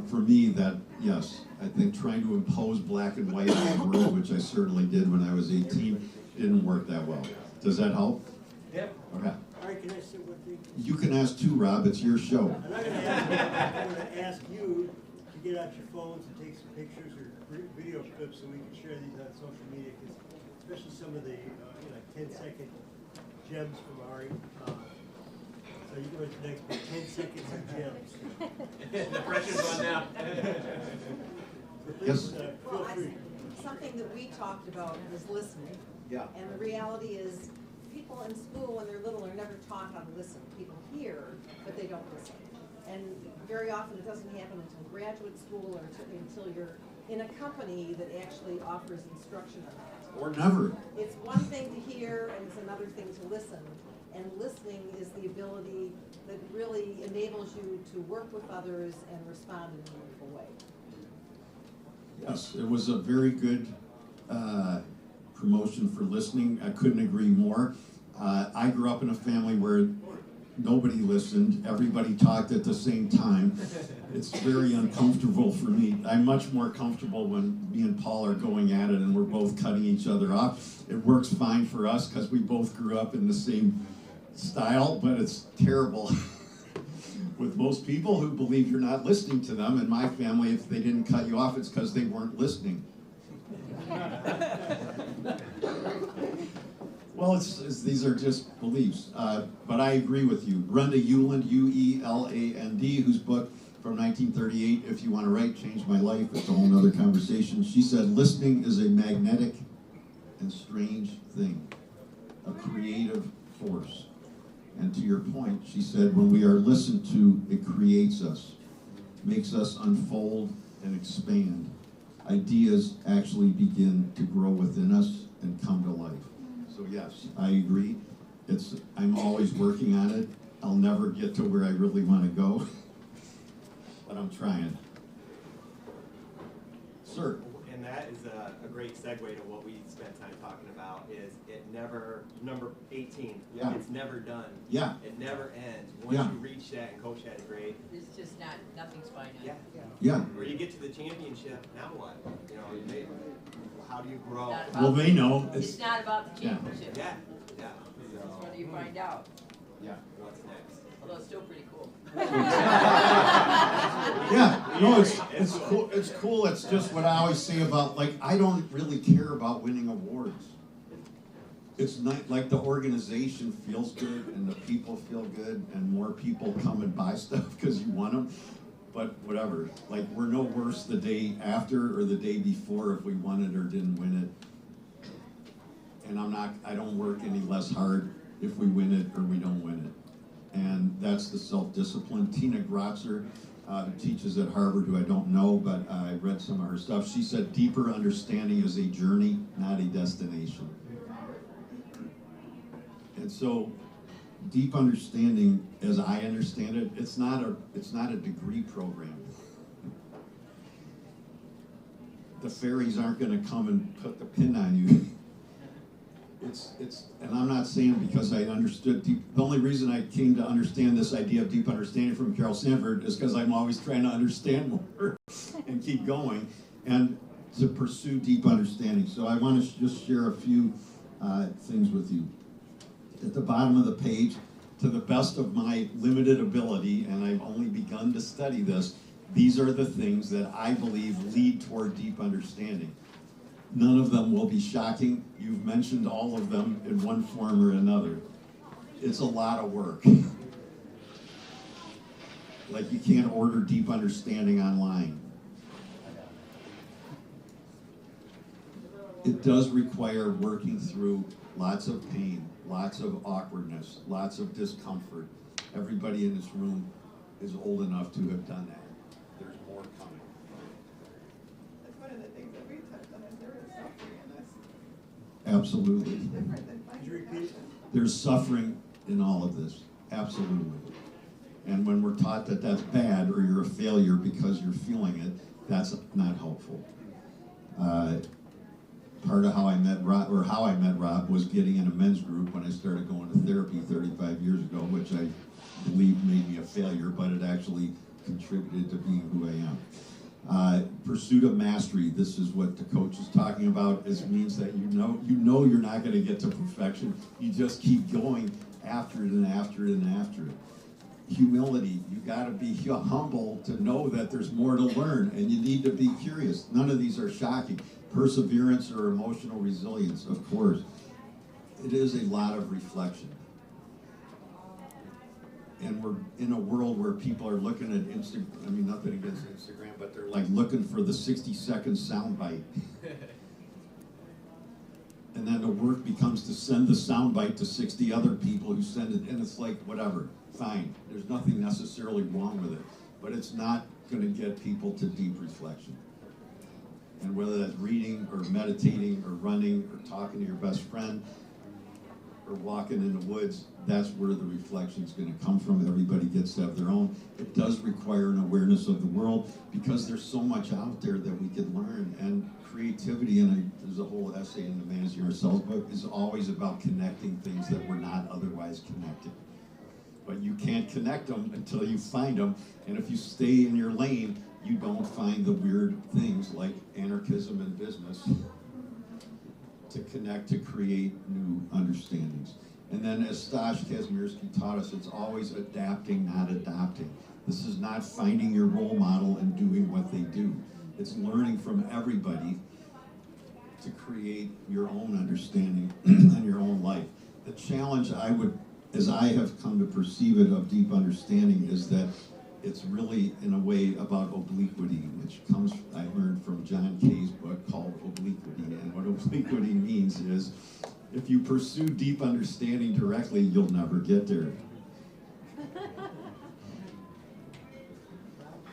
[SPEAKER 8] for me, that, yes, I think trying to impose black and white on the world, which I certainly did when I was 18, didn't work that well. Does that help?
[SPEAKER 9] Yep.
[SPEAKER 8] Okay.
[SPEAKER 7] All right, can I say one thing?
[SPEAKER 8] You can ask too, Rob. It's your show.
[SPEAKER 7] I'm not gonna ask you to get out your phones and take some pictures or video clips so we can share these on social media, because especially some of the 10-second gems from Ari. So you go into the next one, 10 seconds of gems.
[SPEAKER 2] The pressure's on now.
[SPEAKER 7] So please,
[SPEAKER 8] Yes.
[SPEAKER 7] feel free.
[SPEAKER 5] Something that we talked about was listening.
[SPEAKER 8] Yeah.
[SPEAKER 5] And the reality is, people in school when they're little are never taught how to listen. People hear, but they don't listen. And very often it doesn't happen until graduate school or until you're in a company that actually offers instruction on that.
[SPEAKER 8] Or never.
[SPEAKER 5] It's one thing to hear and it's another thing to listen. And listening is the ability that really enables you to work with others and respond in a meaningful way.
[SPEAKER 8] Yes, it was a very good promotion for listening. I couldn't agree more. I grew up in a family where nobody listened. Everybody talked at the same time. It's very uncomfortable for me. I'm much more comfortable when me and Paul are going at it and we're both cutting each other off. It works fine for us because we both grew up in the same style, but it's terrible with most people who believe you're not listening to them. In my family, if they didn't cut you off, it's because they weren't listening. Well, these are just beliefs, but I agree with you. Brenda Ueland, U-E-L-A-N-D, whose book from 1938, If You Want to Write, Changed My Life, it's a whole other conversation. She said, listening is a magnetic and strange thing, a creative force. And to your point, she said, when we are listened to, it creates us, makes us unfold and expand. Ideas actually begin to grow within us and come to life. So yes, I agree. I'm always working on it. I'll never get to where I really want to go, but I'm trying. Sir.
[SPEAKER 10] And that is a great segue to what we spent time talking about, is it never, number 18,
[SPEAKER 8] Yeah.
[SPEAKER 10] It's never done.
[SPEAKER 8] Yeah.
[SPEAKER 10] It never ends. Once
[SPEAKER 8] Yeah.
[SPEAKER 10] you reach that, and Coach had a great,
[SPEAKER 3] It's just not, nothing's finite.
[SPEAKER 10] yeah.
[SPEAKER 8] Yeah.
[SPEAKER 10] Where you get to the championship, now what? You know, how do you grow?
[SPEAKER 3] Not about
[SPEAKER 8] Well, they know.
[SPEAKER 3] It's not about the
[SPEAKER 8] Yeah.
[SPEAKER 3] championship.
[SPEAKER 10] Yeah, yeah.
[SPEAKER 3] It's
[SPEAKER 10] So,
[SPEAKER 3] whether you find out,
[SPEAKER 8] Yeah.
[SPEAKER 10] what's next?
[SPEAKER 3] although it's still pretty cool.
[SPEAKER 8] Yeah, no, it's cool. It's cool. It's just what I always say about, like, I don't really care about winning awards. It's not like the organization feels good and the people feel good and more people come and buy stuff because you won them. But whatever, like, we're no worse the day after or the day before if we won it or didn't win it. And I don't work any less hard if we win it or we don't win it. And that's the self-discipline. Tina Grotzer, who teaches at Harvard, who I don't know, but I read some of her stuff. She said deeper understanding is a journey, not a destination. And so deep understanding, as I understand it, it's not a degree program. The fairies aren't going to come and put the pin on you. And I'm not saying because I understood deep. The only reason I came to understand this idea of deep understanding from Carol Sanford is because I'm always trying to understand more and keep going and to pursue deep understanding. So I want to just share a few things with you. At the bottom of the page, to the best of my limited ability, and I've only begun to study this, these are the things that I believe lead toward deep understanding. None of them will be shocking. You've mentioned all of them in one form or another. it's a lot of work. Like, you can't order deep understanding online. It does require working through lots of pain, lots of awkwardness, lots of discomfort. Everybody in this room is old enough to have done that. There's more coming.
[SPEAKER 11] That's one of the things that we touched on, is there is suffering in this.
[SPEAKER 8] Absolutely.
[SPEAKER 11] It's different than finding passion.
[SPEAKER 8] There's suffering in all of this, absolutely. And when we're taught that that's bad or you're a failure because you're feeling it, that's not helpful. Part of how I met Rob was getting in a men's group when I started going to therapy 35 years ago, which I believe made me a failure, but it actually contributed to being who I am. Pursuit of mastery, this is what the coach is talking about. This means that you know you're not going to get to perfection. You just keep going after it and after it and after it. Humility, you got to be humble to know that there's more to learn, and you need to be curious. None of these are shocking. Perseverance or emotional resilience, of course. It is a lot of reflection. And we're in a world where people are looking at Instagram, I mean, nothing against Instagram, but they're like looking for the 60-second soundbite. And then the work becomes to send the soundbite to 60 other people who send it, and it's like, whatever, fine. There's nothing necessarily wrong with it, but it's not going to get people to deep reflection. And whether that's reading or meditating or running or talking to your best friend or walking in the woods, that's where the reflection is going to come from. Everybody gets to have their own. It does require an awareness of the world because there's so much out there that we could learn. And creativity, and there's a whole essay in the Managing Ourselves book, is always about connecting things that were not otherwise connected. But you can't connect them until you find them. And if you stay in your lane, you don't find the weird things like anarchism in business to connect, to create new understandings. And then, as Stash Kazimierski taught us, it's always adapting, not adopting. This is not finding your role model and doing what they do. It's learning from everybody to create your own understanding and your own life. The challenge as I have come to perceive it, of deep understanding, is that it's really, in a way, about obliquity, which comes, I learned from John Kay's book called Obliquity. And what obliquity means is, if you pursue deep understanding directly, you'll never get there.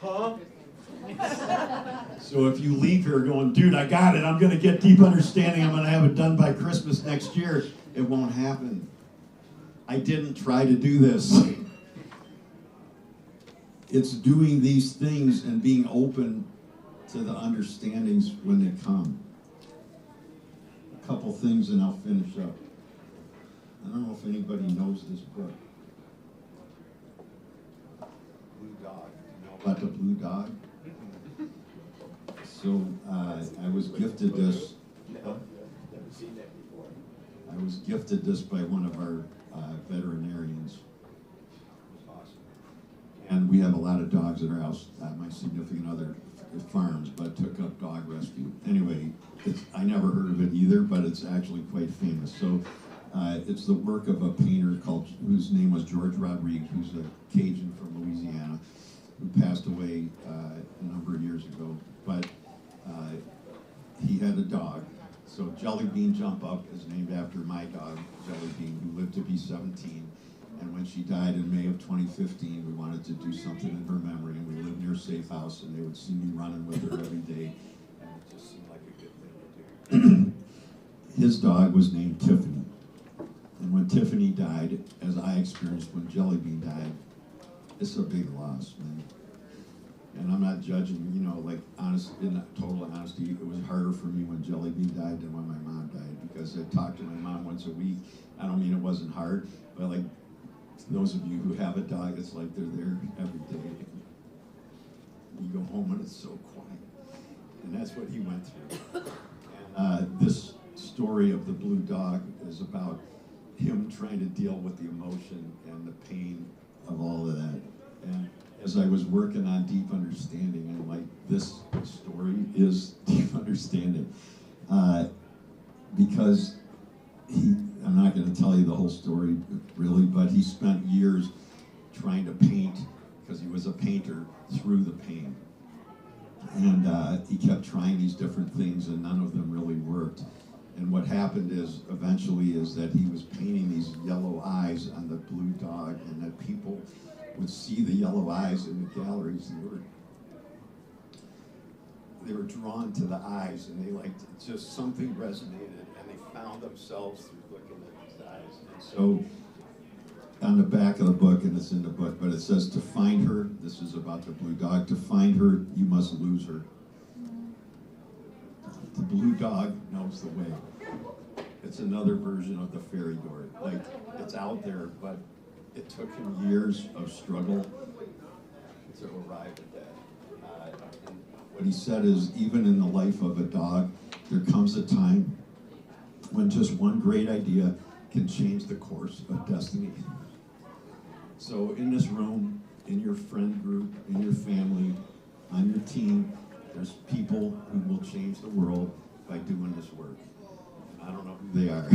[SPEAKER 9] Huh?
[SPEAKER 8] So if you leave here going, dude, I got it, I'm going to get deep understanding, I'm going to have it done by Christmas next year, it won't happen. I didn't try to do this. It's doing these things and being open to the understandings when they come. A couple things and I'll finish up. I don't know if anybody knows this book. Blue Dog. You know about the Blue Dog? So I was gifted this.
[SPEAKER 2] No, never seen that before.
[SPEAKER 8] I was gifted this by one of our veterinarians. And we have a lot of dogs at our house. My significant other farms, but took up dog rescue. Anyway, I never heard of it either, but it's actually quite famous. So it's the work of a painter whose name was George Rodriguez, who's a Cajun from Louisiana, who passed away a number of years ago. But he had a dog. So Jelly Bean Jump Up is named after my dog, Jelly Bean, who lived to be 17. And when she died in May of 2015, we wanted to do something in her memory, and we lived near a safe house, and they would see me running with her every day, and it just seemed like a good thing to do. His dog was named Tiffany. And when Tiffany died, as I experienced when Jelly Bean died, it's a big loss, man. And I'm not judging, like, in total honesty, it was harder for me when Jelly Bean died than when my mom died, because I talked to my mom once a week. I don't mean it wasn't hard, but like, those of you who have a dog, it's like they're there every day. You go home and it's so quiet. And that's what he went through. And this story of the Blue Dog is about him trying to deal with the emotion and the pain of all of that. And as I was working on deep understanding, I'm like, this story is deep understanding. Because I'm not not going to tell you the whole story, really, but he spent years trying to paint, because he was a painter, through the pain. And he kept trying these different things, and none of them really worked. And what happened is, eventually, is that he was painting these yellow eyes on the blue dog, and that people would see the yellow eyes in the galleries. They were drawn to the eyes, and they liked, just something resonated, and they found themselves through looking at these eyes. And so, on the back of the book, and it's in the book, but it says, to find her, this is about the blue dog, to find her, you must lose her. The blue dog knows the way. It's another version of the fairy door. Like, it's out there, but it took him years of struggle to arrive at that. And what he said is, even in the life of a dog, there comes a time when just one great idea can change the course of destiny. So in this room, in your friend group, in your family, on your team, there's people who will change the world by doing this work. I don't know who they are,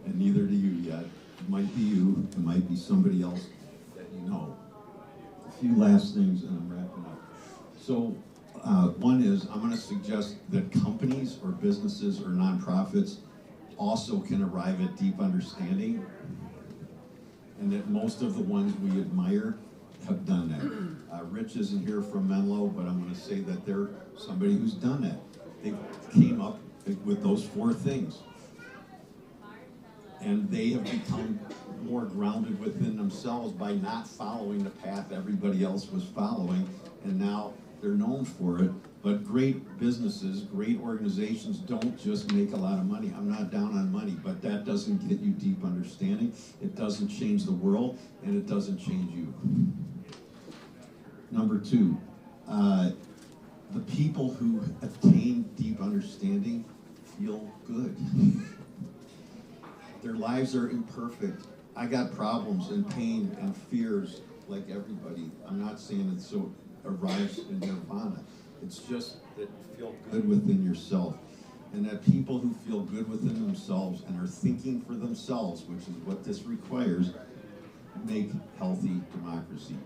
[SPEAKER 8] and neither do you yet. It might be you, it might be somebody else that you know. A few last things, and I'm wrapping up. So one is, I'm going to suggest that companies or businesses or nonprofits also can arrive at deep understanding, and that most of the ones we admire have done that. Rich isn't here from Menlo, but I'm going to say that they're somebody who's done that. They came up with those 4 things. And they have become more grounded within themselves by not following the path everybody else was following, and now they're known for it. But great businesses, great organizations don't just make a lot of money. I'm not down on money, but that doesn't get you deep understanding. It doesn't change the world, and it doesn't change you. Number 2, the people who attain deep understanding feel good. Their lives are imperfect. I got problems and pain and fears like everybody. I'm not saying it so arrives in nirvana. It's just that you feel good within yourself. And that people who feel good within themselves and are thinking for themselves, which is what this requires, make healthy democracy.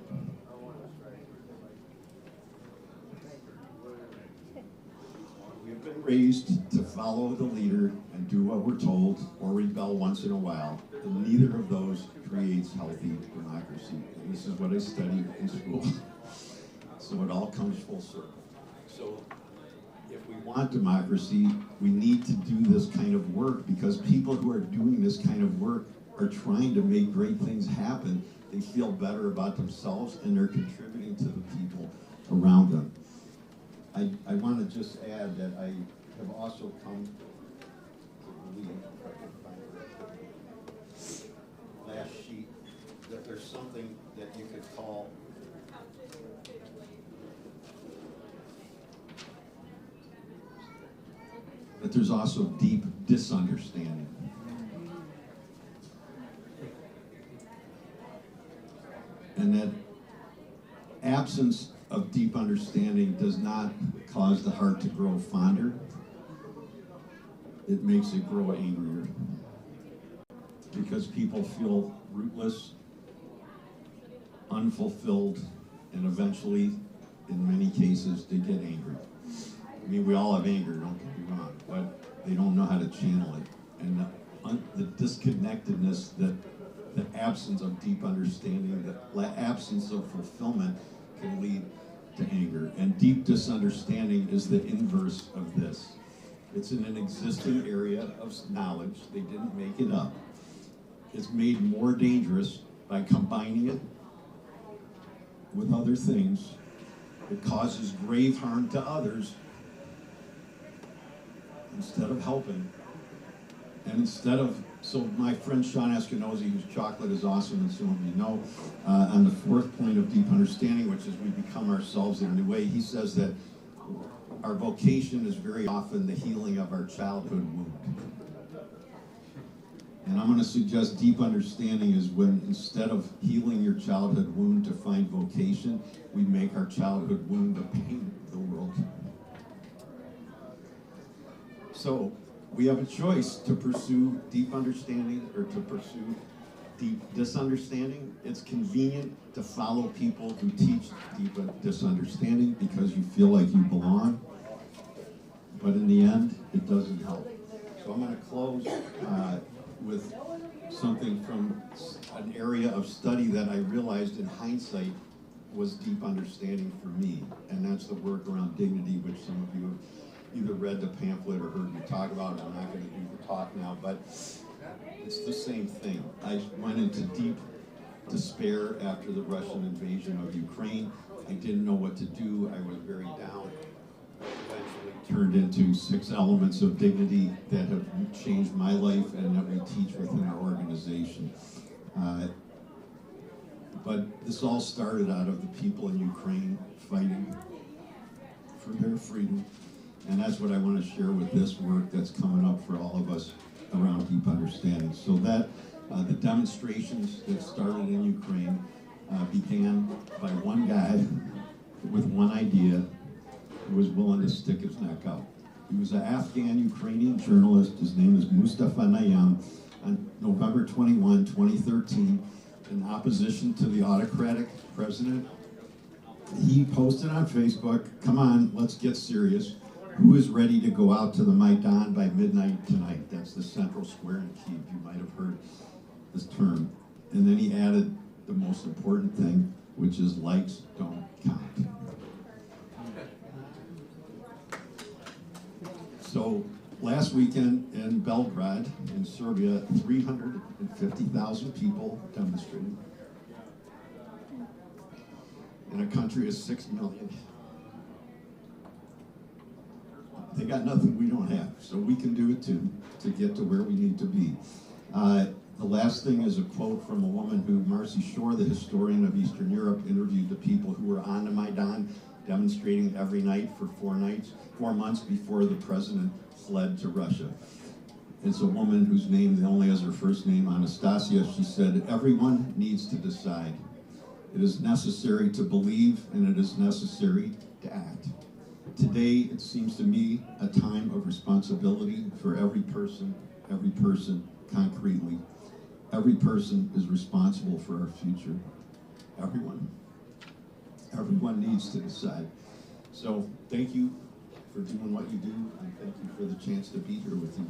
[SPEAKER 8] We've been raised to follow the leader and do what we're told, or rebel once in a while, and neither of those creates healthy democracy. And this is what I studied in school. So it all comes full circle. So if we want democracy, we need to do this kind of work, because people who are doing this kind of work are trying to make great things happen. They feel better about themselves, and they're contributing to the people around them. I want to just add that I have also come to believe, if I can find the last sheet, that there's something that you could call that there's also deep disunderstanding. And that absence of deep understanding does not cause the heart to grow fonder. It makes it grow angrier. Because people feel rootless, unfulfilled, and eventually, in many cases, they get angry. I mean, we all have anger, don't get me wrong, but they don't know how to channel it. And the disconnectedness, the absence of deep understanding, the absence of fulfillment can lead to anger. And deep disunderstanding is the inverse of this. It's in an existing area of knowledge. They didn't make it up. It's made more dangerous by combining it with other things. It causes grave harm to others instead of helping. And instead of, so my friend Sean Eskenazi, whose chocolate is awesome, and some of you know, on the 4th point of deep understanding, which is we become ourselves in a new way, he says that our vocation is very often the healing of our childhood wound. And I'm going to suggest deep understanding is when, instead of healing your childhood wound to find vocation, we make our childhood wound the pain of the world. So, we have a choice to pursue deep understanding or to pursue deep disunderstanding. It's convenient to follow people who teach deep disunderstanding because you feel like you belong, but in the end, it doesn't help. So I'm going to close with something from an area of study that I realized in hindsight was deep understanding for me, and that's the work around dignity, which some of you have either read the pamphlet or heard me talk about. I'm not going to do the talk now, but it's the same thing. I went into deep despair after the Russian invasion of Ukraine. I didn't know what to do. I was very down. Eventually turned into 6 elements of dignity that have changed my life and that we teach within our organization. But this all started out of the people in Ukraine fighting for their freedom. And that's what I want to share with this work that's coming up for all of us around deep understanding. So that the demonstrations that started in Ukraine began by one guy with one idea who was willing to stick his neck out. He was an Afghan-Ukrainian journalist. His name is Mustafa Nayyam. On November 21, 2013, in opposition to the autocratic president, he posted on Facebook, "Come on, let's get serious. Who is ready to go out to the Maidan by midnight tonight?" That's the central square in Kyiv. You might have heard this term. And then he added the most important thing, which is likes don't count. So last weekend in Belgrade, in Serbia, 350,000 people demonstrated in a country of 6 million. They got nothing we don't have, so we can do it too, to get to where we need to be. The last thing is a quote from a woman who, Marcy Shore, the historian of Eastern Europe, interviewed the people who were on the Maidan, demonstrating every night for 4 months before the president fled to Russia. It's a woman whose name only has her first name, Anastasia. She said, "Everyone needs to decide. It is necessary to believe, and it is necessary to act." Today, it seems to me a time of responsibility for every person concretely. Every person is responsible for our future. Everyone. Everyone needs to decide. So thank you for doing what you do, and thank you for the chance to be here with you.